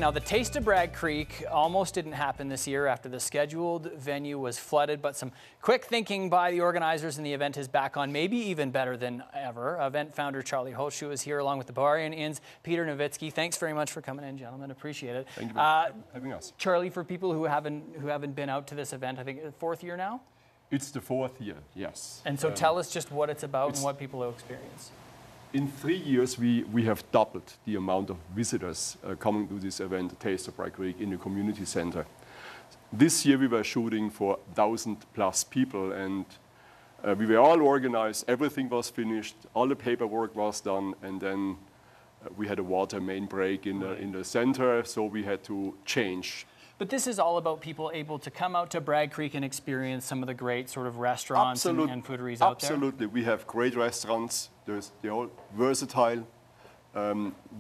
Now, the Taste of Bragg Creek almost didn't happen this year after the scheduled venue was flooded, but some quick thinking by the organizers, and the event is back on, maybe even better than ever. Event founder Charlie Holschuh is here along with the Bavarian Inn's Peter Nowitzki. Thanks very much for coming in, gentlemen. Appreciate it. Thank you for having us. Charlie, for people who haven't been out to this event, I think fourth year now? It's the fourth year, yes. And so tell us just what it's about and what people will experience. In 3 years, we have doubled the amount of visitors coming to this event, Taste of Bragg Creek, in the community center. This year we were shooting for 1,000+ people, and we were all organized, everything was finished, all the paperwork was done, and then we had a water main break in the center, so we had to change. But this is all about people able to come out to Bragg Creek and experience some of the great sort of restaurants and foodieries out there. Absolutely. We have great restaurants. They're all versatile.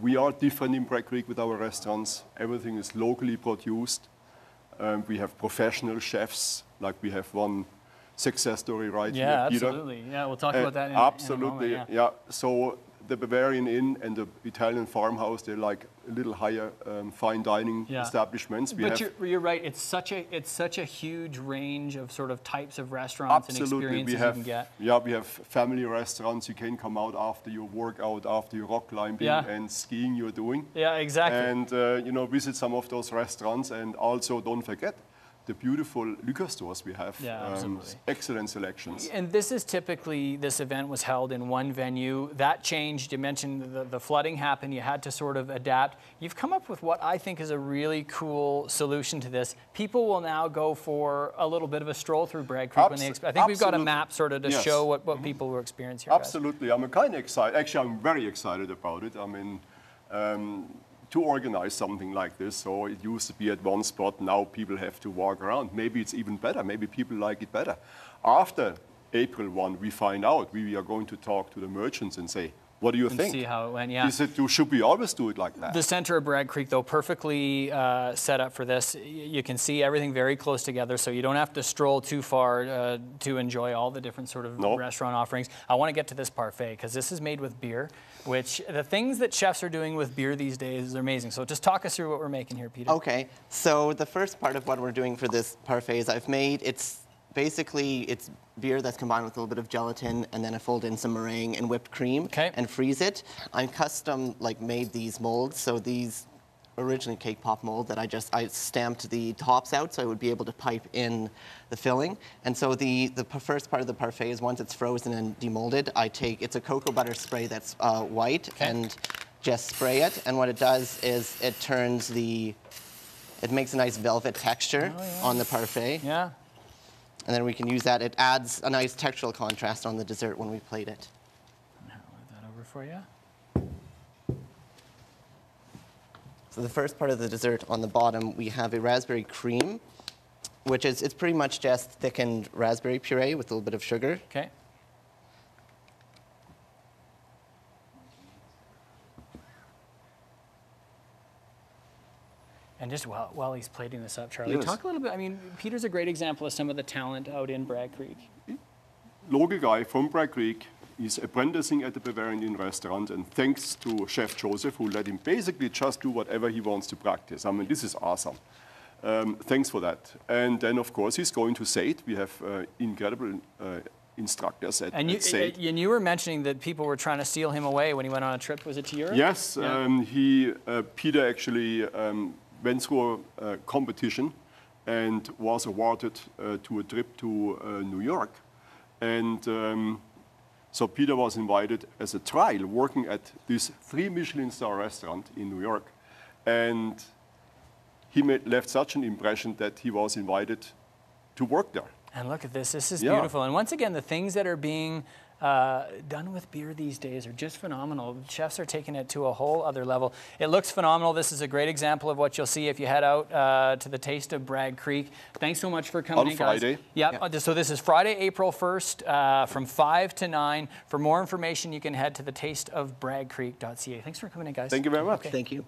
We are different in Bragg Creek with our restaurants. Everything is locally produced. We have professional chefs, like we have one success story right here, Peter. Absolutely. Yeah, we'll talk about that in absolutely. a moment. Yeah. So the Bavarian Inn and the Italian farmhouse, they're like a little higher fine dining establishments. But you're right. It's such a huge range of sort of types of restaurants and experiences you can get. Yeah, we have family restaurants. You can come out after your workout, after your rock climbing and skiing you're doing. Yeah, exactly. And visit some of those restaurants, and also don't forget the beautiful liquor stores we have. Yeah, absolutely. Excellent selections. And this event was held in one venue. That changed. You mentioned the flooding happened. You had to sort of adapt. You've come up with what I think is a really cool solution to this. People will now go for a little bit of a stroll through Bragg Creek when they I think we've got a map sort of to show what people will experience here. Absolutely. I'm kind of excited. Actually, I'm very excited about it. I mean, to organize something like this. So it used to be at one spot, now people have to walk around. Maybe it's even better, maybe people like it better. After April 1, we find out, we are going to talk to the merchants and say, what do you think? See how it went, yeah. Should we always do it like that? The center of Bragg Creek, though, perfectly set up for this. You can see everything very close together, so you don't have to stroll too far to enjoy all the different sort of restaurant offerings. I want to get to this parfait, because this is made with beer, which the things that chefs are doing with beer these days are amazing. So just talk us through what we're making here, Peter. Okay, so the first part of what we're doing for this parfait is I've made, it's beer that's combined with a little bit of gelatin, and then I fold in some meringue and whipped cream and freeze it. I'm custom made these molds, so these originally cake pop mold that I stamped the tops out so I would be able to pipe in the filling. And so the first part of the parfait is once it's frozen and demolded, it's a cocoa butter spray that's white and just spray it. And what it does is it makes a nice velvet texture on the parfait. Yeah. And then we can use that. It adds a nice textural contrast on the dessert when we plate it. I'll move that over for you. So the first part of the dessert on the bottom, we have a raspberry cream, which it's pretty much just thickened raspberry puree with a little bit of sugar. Okay. And just while he's plating this up, Charlie, talk a little bit. I mean, Peter's a great example of some of the talent out in Bragg Creek. Local guy from Bragg Creek. He's apprenticing at the Bavarian Inn restaurant, and thanks to Chef Joseph, who let him basically just do whatever he wants to practice. I mean, this is awesome. Thanks for that. And then, of course, he's going to SAIT. We have incredible instructors at SAIT. And you were mentioning that people were trying to steal him away when he went on a trip. Was it to Europe? Yes. Peter actually went through a competition and was awarded to a trip to New York. And so Peter was invited as a trial, working at this 3 Michelin star restaurant in New York. And he left such an impression that he was invited to work there. And look at this. This is beautiful. And once again, the things that are being done with beer these days are just phenomenal. Chefs are taking it to a whole other level. It looks phenomenal. This is a great example of what you'll see if you head out to the Taste of Bragg Creek. Thanks so much for coming in, guys. Friday. Yep. So this is Friday, April 1st from 5 to 9. For more information, you can head to thetasteofbraggcreek.ca. Thanks for coming in, guys. Thank you very much. Thank you.